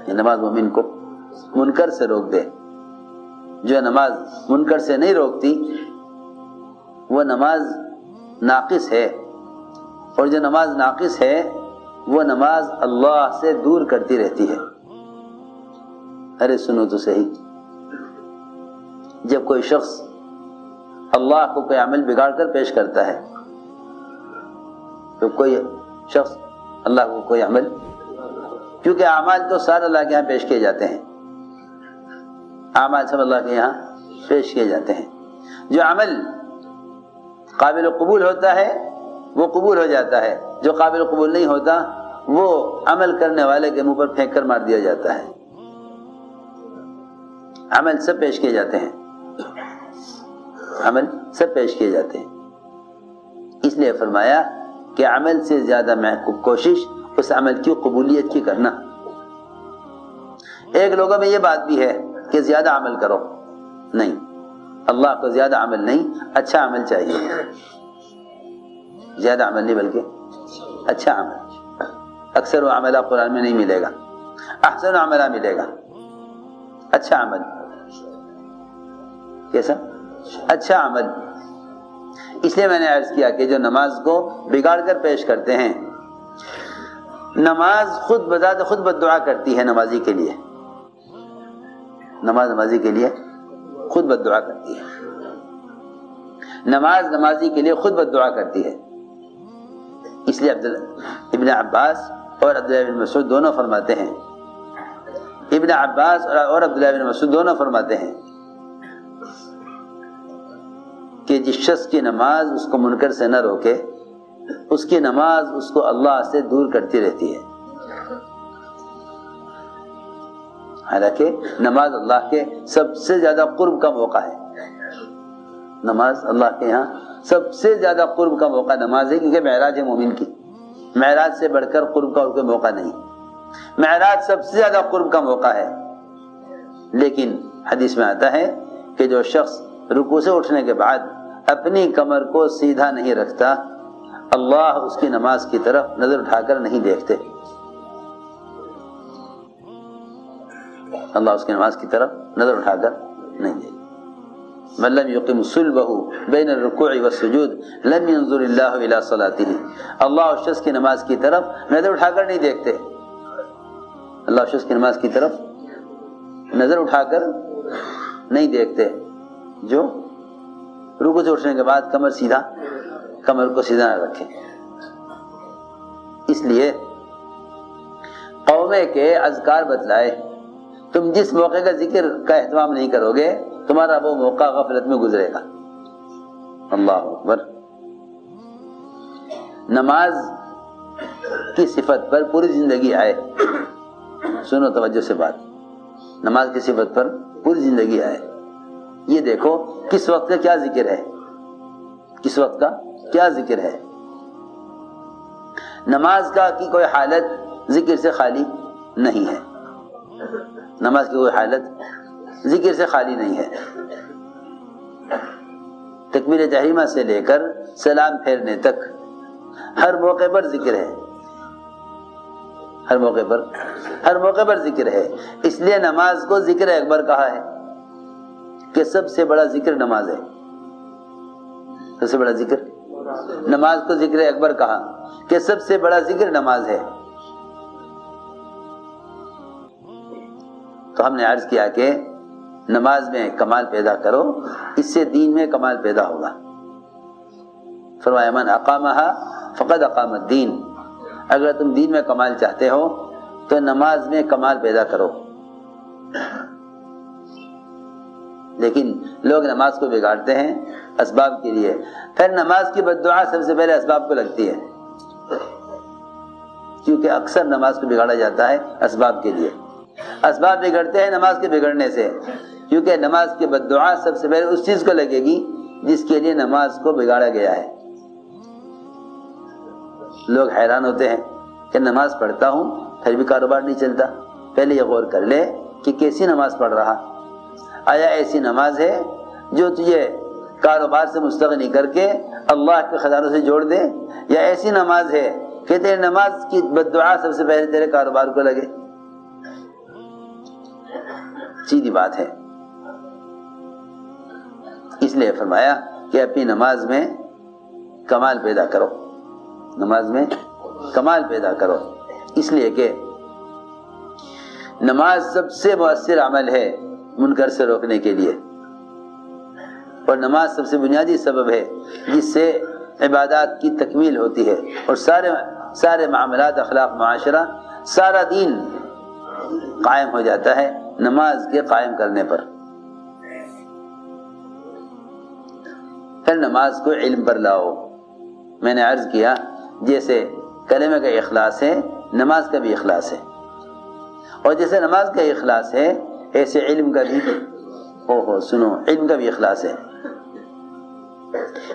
نماز مومن کو منکر سے روک دے. جو نماز منکر سے نہیں روکتی وہ نماز ناقص ہے، اور جو نماز ناقص ہے وہ نماز اللہ سے دور کرتی رہتی ہے. ارے سنو تو صحیح، جب کوئی شخص اللہ کو کوئی عمل بگاڑ کر پیش کرتا ہے، تو کوئی شخص اللہ کو کوئی عمل، کیونکہ اعمال تو سارے اللہ کے یہاں پیش کیے جاتے ہیں، اعمال سب اللہ کے یہاں پیش کیے جاتے ہیں. جو عمل قابل قبول ہوتا ہے وہ قبول ہو جاتا ہے، جو قابل قبول نہیں ہوتا وہ عمل کرنے والے کے منہ پر پھینک کر مار دیا جاتا ہے. عمل سب پیش کیے جاتے ہیں، عمل سب پیش کیے جاتے ہیں. اس لیے فرمایا کہ عمل سے زیادہ کوشش اس عمل کی قبولیت کی کرنا. ایک لوگوں میں یہ بات بھی ہے کہ زیادہ عمل کرو، نہیں، اللہ کو زیادہ عمل نہیں، اچھا عمل چاہیے. زیادہ عمل نہیں بلکہ اچھا عمل. اکثر و عملہ قرآن میں نہیں ملے گا، احسن عملہ ملے گا. اچھا عمل کیسا؟ اچھا عمل. اس لیے میں نے عرض کیا کہ جو نماز کو بگاڑ کر پیش کرتے ہیں، نماز خود بذات خود بددعا کرتی ہے نمازی کے لیے. نماز نمازی کے لیے خود بددعا کرتی ہے. نماز نمازی کے لیے خود بددعا کرتی ہے. اس لیے ابن عباس اور عبداللہ بن مسعود دونوں فرماتے ہیں، ابن عباس اور عبداللہ بن مسعود دونوں فرماتے ہیں کہ جس شخص کی نماز اس کو منکر سے نہ روکے، اس کی نماز اس کو اللہ سے دور کرتی رہتی ہے. حالانکہ نماز اللہ کے سب سے زیادہ قرب کا موقع ہے. نماز اللہ کے یہاں سب سے زیادہ قرب کا موقع نماز ہے، کیونکہ معراج ہے مومن کی. معراج سے بڑھ کر قرب کا اور کوئی موقع نہیں. معراج سب سے زیادہ قرب کا موقع ہے. لیکن حدیث میں آتا ہے کہ جو شخص رکوع سے اٹھنے کے بعد اپنی کمر کو سیدھا نہیں رکھتا، اللہ اس کی نماز کی طرف نظر اٹھا کر نہیں دیکھتے. اللہ اس کی نماز کی طرف نظر اٹھا کر نہیں دیکھتے. من لم يقم صلبه بين الركوع والسجود لم ينظر الله الى صلاته. اللہ اس شخص کی نماز کی طرف نظر اٹھا کر نہیں دیکھتے. اللہ اس شخص کی نماز کی طرف نظر اٹھا کر نہیں دیکھتے جو رکوع سے اٹھنے کے بعد کمر کو سیدھا نہ رکھے. اس لیے قومے کے اذکار بتلائے، تم جس موقع کا ذکر کا اہتمام نہیں کرو گے تمہارا وہ موقع غفلت میں گزرے گا. اللہ اکبر. نماز کی صفت پر پوری زندگی آئے، سنو توجہ سے بات، نماز کی صفت پر پوری زندگی آئے. یہ دیکھو کس وقت کا کیا ذکر ہے، کس وقت کا کیا ذکر ہے. نماز کا کی کوئی حالت ذکر سے خالی نہیں ہے. نماز کی کوئی حالت ذکر سے خالی نہیں ہے. تکبیر تحریمہ سے لے کر سلام پھیرنے تک ہر موقع پر ذکر ہے، ہر موقع پر ذکر ہے. اس لیے نماز کو ذکر اکبر کہا ہے کہ سب سے بڑا ذکر نماز ہے. سب سے بڑا ذکر نماز کو ذکر اکبر کہا کہ سب سے بڑا ذکر نماز ہے. تو ہم نے عرض کیا کہ نماز میں کمال پیدا کرو، اس سے دین میں کمال پیدا ہوگا. فرمایا من اقامها فقد اقام الدین. اگر تم دین میں کمال چاہتے ہو تو نماز میں کمال پیدا کرو. لیکن لوگ نماز کو بگاڑتے ہیں اسباب کے لیے. پھر نماز کی بددعا سب سے پہلے اسباب کو لگتی ہے، کیونکہ اکثر نماز کو بگاڑا جاتا ہے اسباب کے لیے. اسباب بگڑتے ہیں نماز کے بگڑنے سے، کیونکہ نماز کی بددعا سب سے پہلے اس چیز کو لگے گی جس کے لیے نماز کو بگاڑا گیا ہے. لوگ حیران ہوتے ہیں کہ نماز پڑھتا ہوں پھر بھی کاروبار نہیں چلتا. پہلے یہ غور کر لے کہ کیسی نماز پڑھ رہا. آیا ایسی نماز ہے جو تجھے کاروبار سے مستغنی کر کے اللہ کے خزانوں سے جوڑ دے، یا ایسی نماز ہے کہ تیرے نماز کی بد دعا سب سے پہلے تیرے کاروبار کو لگے؟ سیدھی بات ہے۔ اس لیے فرمایا کہ اپنی نماز میں کمال پیدا کرو، نماز میں کمال پیدا کرو، اس لیے کہ نماز سب سے مؤثر عمل ہے منکر سے روکنے کے لیے، اور نماز سب سے بنیادی سبب ہے جس سے عبادات کی تکمیل ہوتی ہے، اور سارے معاملات، اخلاق، معاشرہ، سارا دین قائم ہو جاتا ہے نماز کے قائم کرنے پر۔ پھر نماز کو علم پر لاؤ۔ میں نے عرض کیا جیسے کلمہ کا اخلاص ہے، نماز کا بھی اخلاص ہے، اور جیسے نماز کا اخلاص ہے ایسے علم کا بھی، سنو، علم کا بھی اخلاص ہے،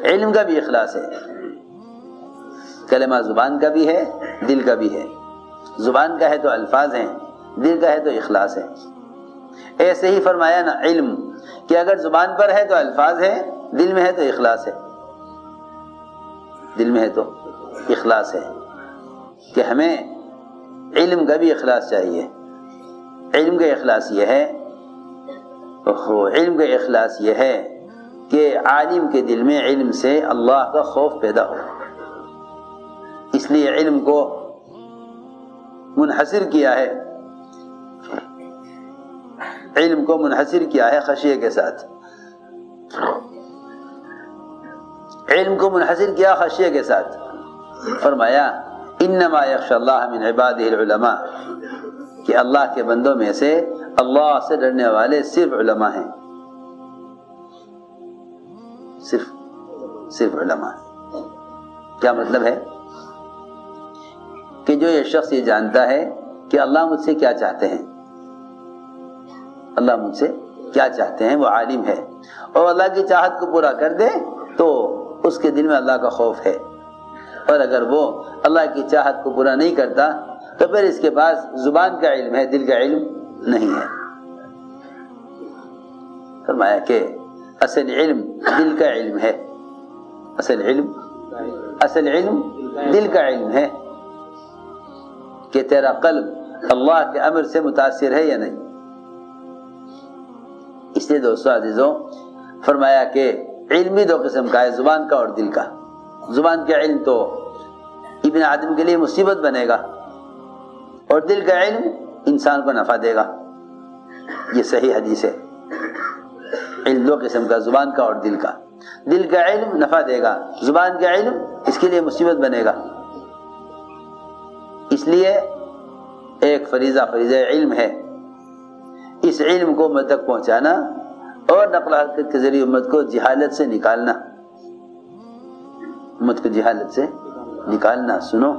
علم کا بھی اخلاص ہے۔ کلمہ زبان کا بھی ہے، دل کا بھی ہے۔ زبان کا ہے تو الفاظ ہیں، دل کا ہے تو اخلاص ہے۔ ایسے ہی فرمایا نا علم کہ اگر زبان پر ہے تو الفاظ ہے، دل میں ہے تو اخلاص ہے، دل میں ہے تو اخلاص ہے، کہ ہمیں علم کا بھی اخلاص چاہیے۔ علم کا اخلاص یہ ہے، علم کا اخلاص یہ ہے کہ عالم کے دل میں علم سے اللہ کا خوف پیدا ہو۔ اس لیے علم کو منحصر کیا ہے، علم کو منحصر کیا ہے خشیہ کے ساتھ، علم کو منحصر کیا خشیہ کے ساتھ۔ فرمایا انما یخشی اللہ من عبادہ العلماء، کہ اللہ کے بندوں میں سے اللہ سے ڈرنے والے صرف علماء ہیں، صرف علماء۔ کیا مطلب ہے؟ کہ جو یہ شخص یہ جانتا ہے کہ اللہ مجھ سے کیا چاہتے ہیں، اللہ مجھ سے کیا چاہتے ہیں، وہ عالم ہے، اور اللہ کی چاہت کو پورا کر دے تو اس کے دل میں اللہ کا خوف ہے، اور اگر وہ اللہ کی چاہت کو پورا نہیں کرتا تو پھر اس کے پاس زبان کا علم ہے، دل کا علم نہیں ہے۔ فرمایا کہ اصل علم دل کا علم ہے، اصل علم دل کا علم ہے، کہ تیرا قلب اللہ کے امر سے متاثر ہے یا نہیں۔ اس لیے دوستو عزیزوں، فرمایا کہ علم بھی دو قسم کا ہے، زبان کا اور دل کا۔ زبان کا علم تو ابن آدم کے لیے مصیبت بنے گا، اور دل کا علم انسان کو نفع دے گا۔ یہ صحیح حدیث ہے۔ علم دو قسم کا، زبان کا اور دل کا۔ دل کا علم نفع دے گا، زبان کا علم اس کے لیے مصیبت بنے گا۔ اس لیے ایک فریضہ علم ہے، اس علم کو امت تک پہنچانا اور نقل حرکت کے ذریعے امت کو جہالت سے نکالنا، امت کو جہالت سے نکالنا۔ سنو،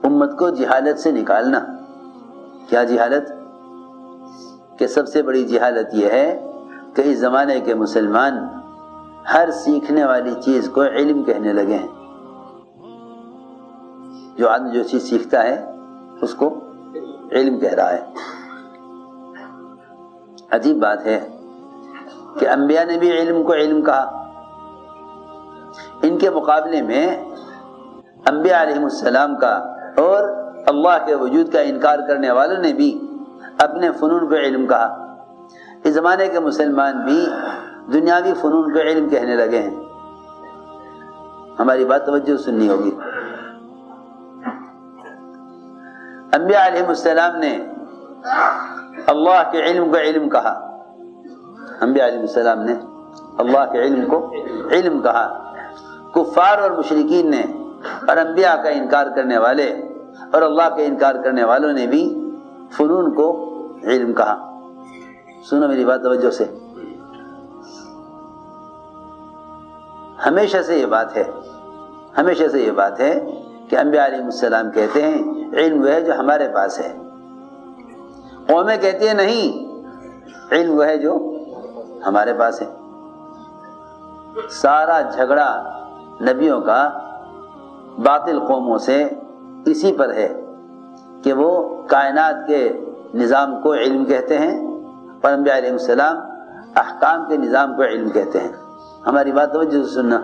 امت کو جہالت سے نکالنا۔ کیا جہالت؟ کہ سب سے بڑی جہالت یہ ہے کہ اس زمانے کے مسلمان ہر سیکھنے والی چیز کو علم کہنے لگے ہیں۔ جو آدمی جو چیز سیکھتا ہے اس کو علم کہہ رہا ہے۔ عجیب بات ہے کہ انبیاء نے بھی علم کو علم کہا، ان کے مقابلے میں انبیاء علیہ السلام کا اور اللہ کے وجود کا انکار کرنے والوں نے بھی اپنے فنون کو علم کہا۔ اس زمانے کے مسلمان بھی دنیاوی فنون کو علم کہنے لگے ہیں۔ ہماری بات توجہ سننی ہوگی۔ انبیاء علیہ السلام نے اللہ کے علم کو علم کہا، انبیاء علیہ السلام نے اللہ کے علم کو علم کہا۔ کفار اور مشرکین نے اور انبیاء کا انکار کرنے والے اور اللہ کے انکار کرنے والوں نے بھی فنون کو علم کہا۔ سنو میری بات توجہ سے، ہمیشہ سے یہ بات ہے، ہمیشہ سے یہ بات ہے کہ انبیاء علیہ السلام کہتے ہیں علم وہ ہے جو ہمارے پاس ہے، قومیں کہتی ہیں نہیں، علم وہ ہے جو ہمارے پاس ہے۔ سارا جھگڑا نبیوں کا باطل قوموں سے اسی پر ہے کہ وہ کائنات کے نظام کو علم کہتے ہیں، اور انبیاء علیہ السلام احکام کے نظام کو علم کہتے ہیں. ہماری بات توجہ سے سننا.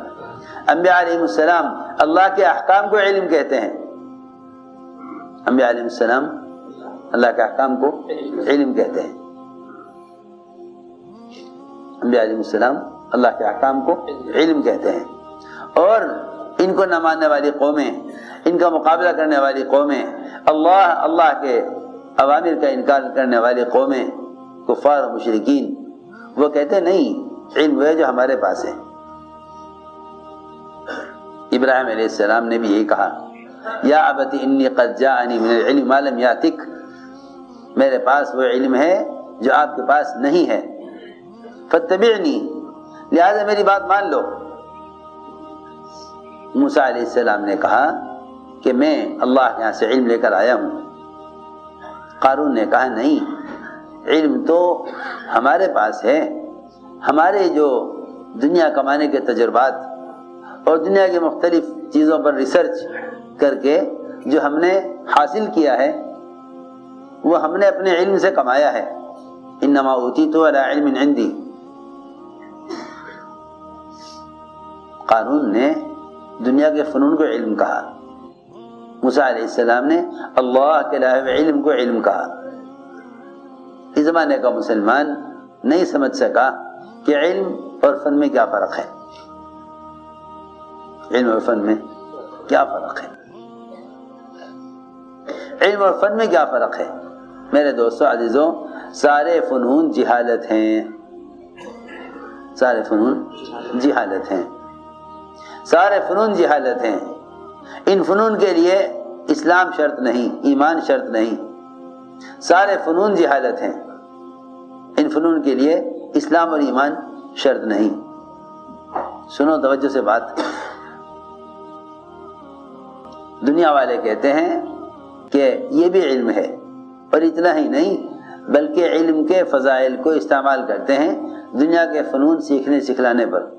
انبیاء علیہ السلام اللہ کے احکام کو علم کہتے ہیں. انبیاء علیہ السلام اللہ کے احکام کو علم کہتے ہیں. انبیاء علیہ السلام اللہ کے احکام کو علم کہتے ہیں. اور ان کو نہ ماننے والی قومیں، ان کا مقابلہ کرنے والی قومیں، اللہ کے اوامر کا انکار کرنے والی قومیں، کفار و مشرکین، وہ کہتے نہیں علم ہے جو ہمارے پاس ہے. ابراہیم علیہ السلام نے بھی یہی کہا، یا ابت انی قد جاءنی من العلم ما لم یاتک، میرے پاس وہ علم ہے جو آپ کے پاس نہیں ہے، فاتبعنی، لہذا میری بات مان لو. موسیٰ علیہ السلام نے کہا کہ میں اللہ کے یہاں سے علم لے کر آیا ہوں. قارون نے کہا نہیں، علم تو ہمارے پاس ہے، ہمارے جو دنیا کمانے کے تجربات اور دنیا کی مختلف چیزوں پر ریسرچ کر کے جو ہم نے حاصل کیا ہے وہ ہم نے اپنے علم سے کمایا ہے. انما اوتیت علی علم عندی. قارون نے دنیا کے فنون کو علم کہا، موسیٰ علیہ السلام نے اللہ کے علاوہ علم کو علم کہا. اس زمانے کا مسلمان نہیں سمجھ سکا کہ علم اور فن میں کیا فرق ہے. علم اور فن میں کیا فرق ہے؟ علم اور فن میں کیا فرق ہے؟ میرے دوستو عزیزوں، سارے فنون جہالت ہیں. سارے فنون جہالت ہیں. سارے فنون جہالت ہیں. ان فنون کے لیے اسلام شرط نہیں، ایمان شرط نہیں. سارے فنون جہالت ہیں. ان فنون کے لیے اسلام اور ایمان شرط نہیں. سنو توجہ سے بات. دنیا والے کہتے ہیں کہ یہ بھی علم ہے، اور اتنا ہی نہیں بلکہ علم کے فضائل کو استعمال کرتے ہیں دنیا کے فنون سیکھنے سکھلانے پر.